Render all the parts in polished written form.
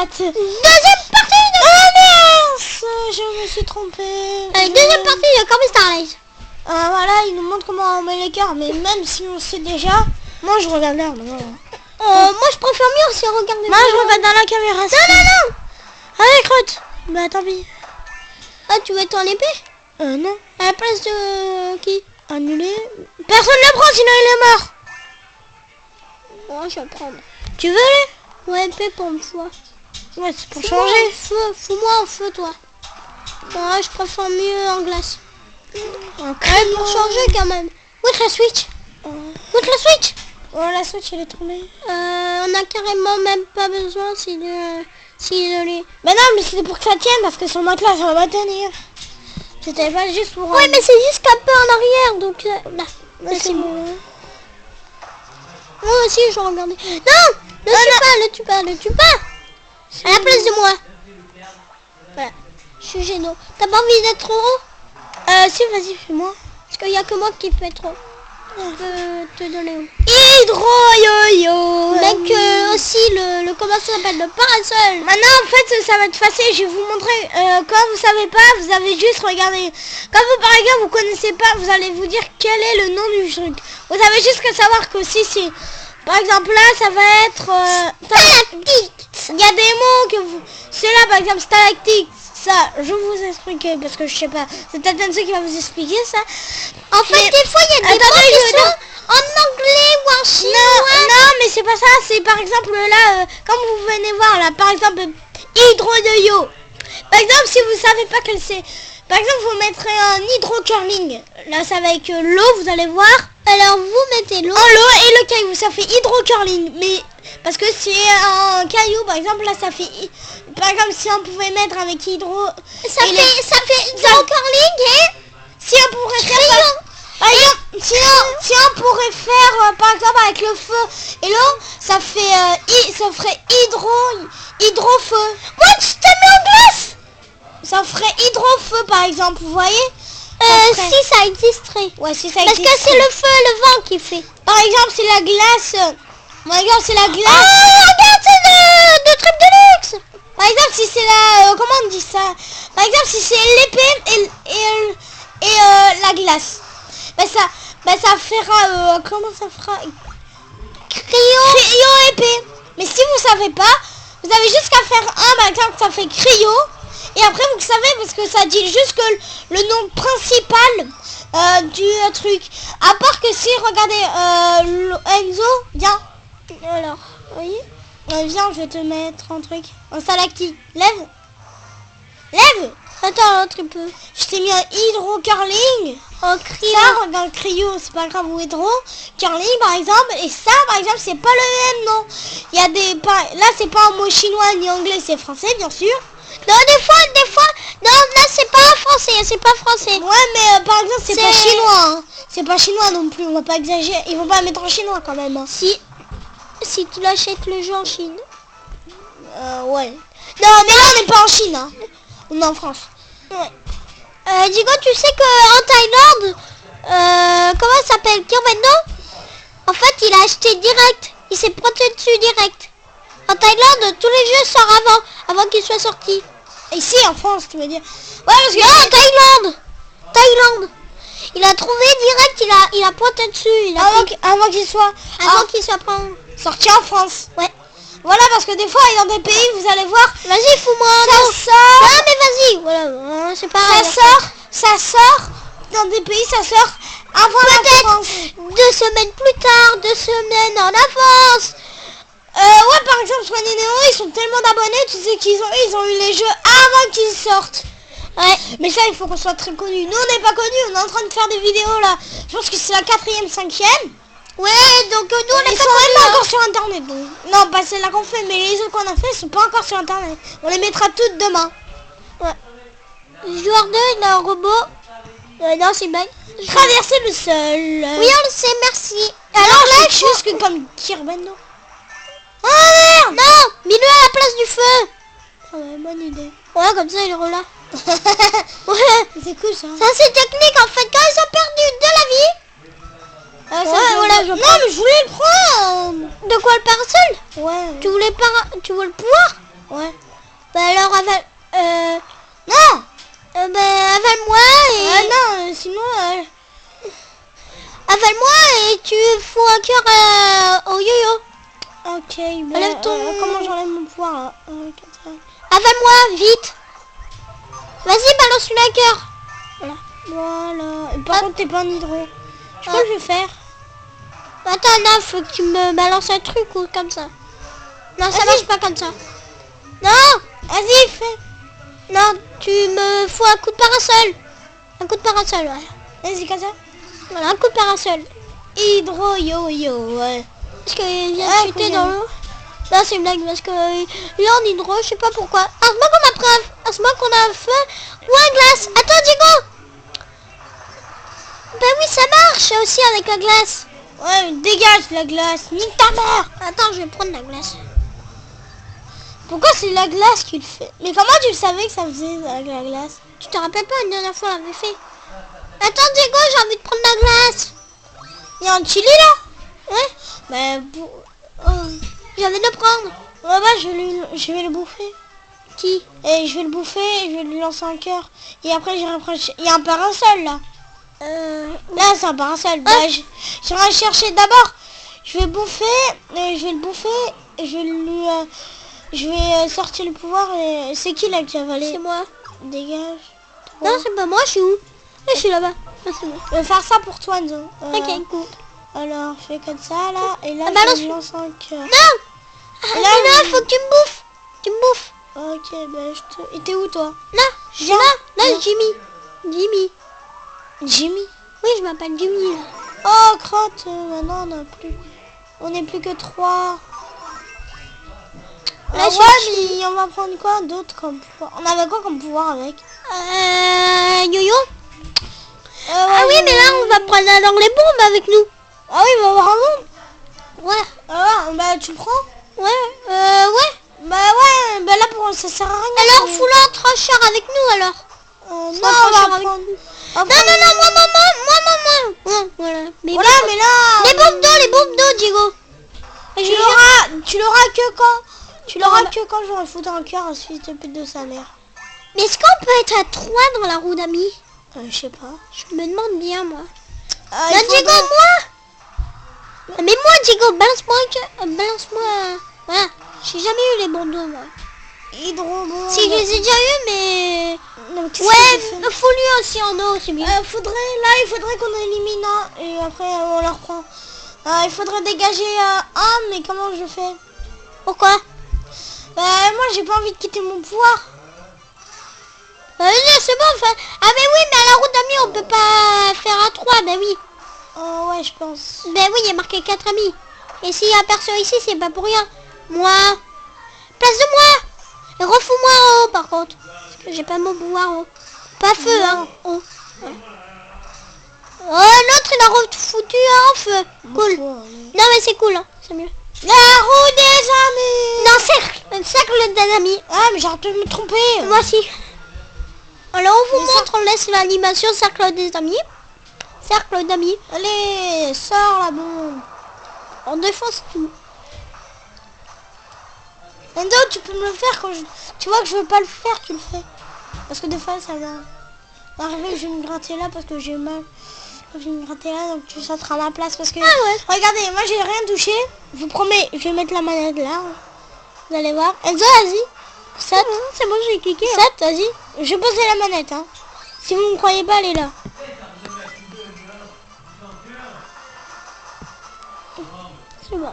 4. Deuxième partie de... Ah mince, je me suis trompée. Allez, deuxième partie de Kirby Star Race. Voilà, il nous montre comment on met les cœurs, mais même si on sait déjà, moi je regarde là. Moi je préfère mieux aussi regarder. Moi je regarde dans la caméra. Non. Allez, crotte. Bah tant pis. Ah, tu veux être en épée? Non. À la place de qui? Annulé. Personne ne le prend, sinon il est mort. Oh, je vais prendre. Tu veux aller? Ouais, épée pour une fois. Ouais, c'est pour changer. Fous-moi en feu, toi. Ouais, je préfère mieux en glace. Ok. Ouais, pour changer quand même. Où est la Switch? Où est la Switch? Oh, la Switch, elle est tombée. On a carrément même pas besoin si les... Bah non, mais c'était pour que ça tienne, parce que sur le matelas, ça va pas tenir. C'était pas juste pour... Ouais, mais c'est juste un peu en arrière, donc... là, c'est bon. Moi aussi, je regardais. Non, ne tue pas. À la place de moi. Voilà. Je suis géno. T'as pas envie d'être trop haut? Si, vas-y, fais-moi. Parce qu'il y a que moi qui peut être haut. Je peux te donner haut. Hydro-yo-yo. Mec, aussi, le comment ça s'appelle? Le parasol. Maintenant, en fait, ça va être facile. Je vais vous montrer. Quand vous savez pas, vous avez juste regardé. Quand vous, par exemple, vous connaissez pas, vous allez vous dire quel est le nom du truc. Vous avez juste que savoir que si c'est... Par exemple, là, ça va être... Stalactite. Il y a des mots que vous... C'est là, par exemple, stalactite. Ça, je vais vous expliquer parce que je sais pas. C'est peut-être un de ceux qui va vous expliquer ça. En fait, des fois, il y a des mots qui sont en anglais ou en chinois. Non, mais c'est pas ça. C'est par exemple là, comme vous venez voir là, par exemple, hydro-yo-yo. Par exemple, si vous savez pas quel c'est... Par exemple, vous mettrez un hydro-curling. Là, ça va avec l'eau, vous allez voir. Alors, vous mettez l'eau. En l'eau et le caillou, ça fait hydro-curling. Mais parce que c'est un caillou, par exemple, là, ça fait... Par exemple, si on pouvait mettre avec hydro... Ça fait hydro-curling et... Si on pourrait faire... Par exemple, si on pourrait faire, par exemple, avec le feu et l'eau, ça ferait hydro-feu. What? Je t'ai mis en glace. Ça ferait hydro-feu, par exemple, vous voyez? Si ça existerait. Ouais, si ça Parce existerait. que c'est le feu et le vent qui fait. Par exemple, c'est la glace. Par exemple, c'est la glace. Oh, regarde, c'est de trip de luxe. Par exemple, si c'est la... comment on dit ça? Par exemple, si c'est l'épée et la glace. Ça fera... comment ça fera? Cryo épée. Mais si vous savez pas, vous avez juste qu'à faire un, par exemple, ça fait cryo. Et après, vous savez, parce que ça dit juste que le nom principal du truc. À part que si, regardez, Enzo, viens. Alors, vous voyez? Viens, je vais te mettre un truc. Un stalactite. Lève. Lève. Attends, un petit peu. Je t'ai mis un hydro-curling. En cryo. Ça, regarde, cryo, c'est pas grave, ou hydro-curling, par exemple. Et ça, par exemple, c'est pas le même nom. Il y a des... Là, c'est pas un mot chinois ni anglais, c'est français, bien sûr. Non, des fois, non, là, c'est pas français. Ouais, mais par exemple, c'est pas chinois. Hein. C'est pas chinois non plus, on va pas exagérer. Ils vont pas mettre en chinois quand même. Hein. Si tu l'achètes le jeu en Chine. Ouais. Non, mais là, on n'est pas en Chine. Hein. On est en France. Ouais. Digo, tu sais qu'en Thaïlande, comment ça s'appelle Kirmendo? En fait, il a acheté direct. Il s'est prêté dessus direct. En Thaïlande, tous les jeux sortent avant qu'ils soient sortis. Ici, en France, tu veux dire? Ouais, parce que... Non, Thaïlande. Il a trouvé direct, il a pointé dessus. Avant qu'il soit... Avant qu'il soit sorti en France. Ouais. Voilà, parce que des fois, dans des pays, vous allez voir... Vas-y, fous-moi. Ça sort... Ah, mais vas-y. Voilà, c'est pareil. Ça sort... Dans des pays, ça sort avant la France. 2 semaines plus tard, 2 semaines en avance. Ouais, par exemple, sur Nintendo, ils sont tellement d'abonnés, tu sais qu'ils ont eu les jeux avant qu'ils sortent. Ouais. Mais ça, il faut qu'on soit très connus. Nous, on n'est pas connus, on est en train de faire des vidéos là. Je pense que c'est la 4e, 5e. Ouais, donc nous, on est pas connus, même pas encore sur internet. Donc. Non, pas celle-là qu'on fait, mais les autres qu'on a fait, sont pas encore sur internet. On les mettra toutes demain. Ouais. Joueur 2, il a un robot. Non, c'est bien. Traverser le sol. Oui, on le sait, merci. Alors là, juste que comme Kirbendo. Oh merde! Non! Mets-le à la place du feu! Ah ouais, bonne idée. Ouais, comme ça, il est là. Ouais, c'est cool ça. Ça, c'est technique en fait. Quand ils ont perdu de la vie. Voilà, non, mais je voulais le prendre. De quoi, le parasol? Ouais. Tu voulais le pouvoir? Ouais. Bah alors avale... Non. avale-moi et... non, sinon... Avale-moi et tu fous un cœur au yo-yo. Ok, Enlève ton... comment j'enlève mon pouvoir là Avale-moi, vite. Vas-y, balance-lui un cœur. Voilà. Par contre, t'es pas un hydro. Je crois que je vais faire. Attends, non, faut que tu me balances un truc ou comme ça. Non, ça marche pas comme ça. Non, Vas-y, fais. non, tu me fous un coup de parasol. Un coup de parasol, voilà. Vas-y, comme ça. Voilà, un coup de parasol. Hydro yo-yo, ouais. Parce qu'il vient de chuter dans l'eau. Non, c'est une blague parce que il est en hydro, je sais pas pourquoi. À ce moment qu'on a fait ou un glace. Attends, Diego. Ben oui, ça marche aussi avec la glace. Ouais, dégage la glace. Nique ta mère. Attends, je vais prendre la glace. Pourquoi c'est la glace qui le fait? Mais comment tu savais que ça faisait avec la glace? Tu te rappelles pas, une dernière fois on l'avait fait. Attends, Diego, j'ai envie de prendre la glace. Il y a un chili là? Ouais. Mais J'avais de prendre. ouais, bah je vais le bouffer. Qui? Et je vais le bouffer et je vais lui lancer un cœur. Et après il y a un parasol là. Là c'est un parasol. Bah, j'irai chercher d'abord. Je vais bouffer, je vais le bouffer et je vais sortir le pouvoir. Et c'est qui là qui a avalé? C'est moi. Dégage. Non, c'est pas moi, je suis où? Je suis là-bas. Ah, c'est moi. Je vais faire ça pour toi, Enzo. Ok, cool. Alors, je fais comme ça là et là balance. je lance un cœur. Non. Là, non, faut que tu me bouffes. Tu me bouffes. Ok, bah Et t'es où toi? Là, je suis là. Là, Jimmy. Jimmy. Oui, je m'appelle Jimmy. Là. Oh, crotte. Maintenant on n'est plus que 3. Là, mais on va prendre quoi d'autre comme pouvoir? On avait quoi comme pouvoir avec? Yo-yo. Ah oui, mais là, on va prendre alors les bombes avec nous. Ah oui, on va avoir un bombe. Ouais. Ah, bah tu prends? Ouais. Ouais. Bah ouais, bah là pour ça sert à rien. Alors, fous-le en trancheur avec nous alors. Non, on trancheur va avec prendre. nous. Non, moi. Voilà. Mais Voilà, mais là. les bombes d'eau, Diego. Tu l'auras que quand? Tu l'auras que quand j'aurai foutu un cœur à ce fils de pute de sa mère. Mais est-ce qu'on peut être à 3 dans la roue d'amis? Je sais pas. Je me demande bien, moi. Non, Diego, moi. Mais moi, Diego, balance-moi. Voilà. J'ai jamais eu les bombes d'eau, moi. Hydrobombe. Si, je les ai déjà eu, mais... Non, ouais, faut-lui aussi en eau, c'est bien. Il faudrait qu'on élimine un et après on la reprend. Il faudrait dégager un, mais comment je fais? Pourquoi? Moi j'ai pas envie de quitter mon pouvoir. C'est bon, enfin... Ah mais oui, mais à la route d'amis, on peut pas faire à 3, ben oui. Ouais, je pense. Ben oui, il y a marqué 4 amis. Et s'il y a personne ici, c'est pas pour rien. Moi, place de moi. Et refous-moi en haut, par contre. Parce que j'ai pas mon pouvoir en haut. Pas feu, non. hein. Oh, ouais. Oh, l'autre, il a refoutu en feu. Cool. Non, mais c'est cool, hein. C'est mieux. La roue des amis. Non, cercle des amis. Ah, mais j'ai arrêté de me tromper. Moi aussi. Alors, on vous montre, on laisse l'animation cercle des amis. Cercle d'amis. Allez, sors la bombe. On défonce tout. Enzo, tu peux me le faire quand tu vois que je veux pas le faire, tu le fais. Parce que des fois, ça va arriver que je vais me gratter là parce que j'ai mal. Je vais me gratter là, donc tu sauteras à ma place parce que... Ah ouais. Regardez, moi j'ai rien touché. Je vous promets, je vais mettre la manette là. Vous allez voir. Enzo, vas-y. C'est bon, j'ai cliqué. Vas-y. Je vais poser la manette, hein. Si vous ne me croyez pas, elle est là. C'est bon.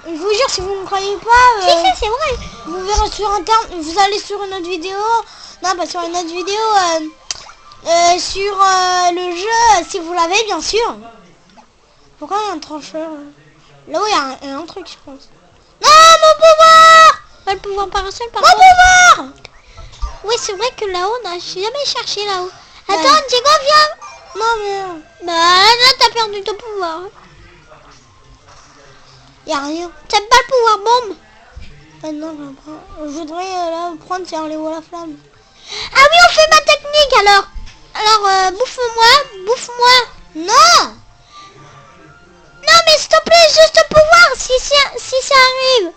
Je vous jure, si vous ne me croyez pas... Si, c'est vrai. Vous verrez sur internet, vous allez sur une autre vidéo. Non, pas sur une autre vidéo. Sur le jeu, si vous l'avez, bien sûr. Pourquoi il y a un trancheur? Là-haut, il y a un truc, je pense. Non, mon pouvoir! Pas le pouvoir parasol, par Mon contre. pouvoir! Oui, c'est vrai que là-haut, on n'a jamais cherché là-haut. Attends, Diego, viens. Non, mais... Bah, là, t'as perdu ton pouvoir. Il n'y a rien. T'aimes pas le pouvoir bombe? Non, je voudrais là prendre sur les wall à flamme. Ah oui, on fait ma technique alors. Alors, bouffe-moi. Non! Non, mais s'il te plaît, juste pouvoir, si ça arrive.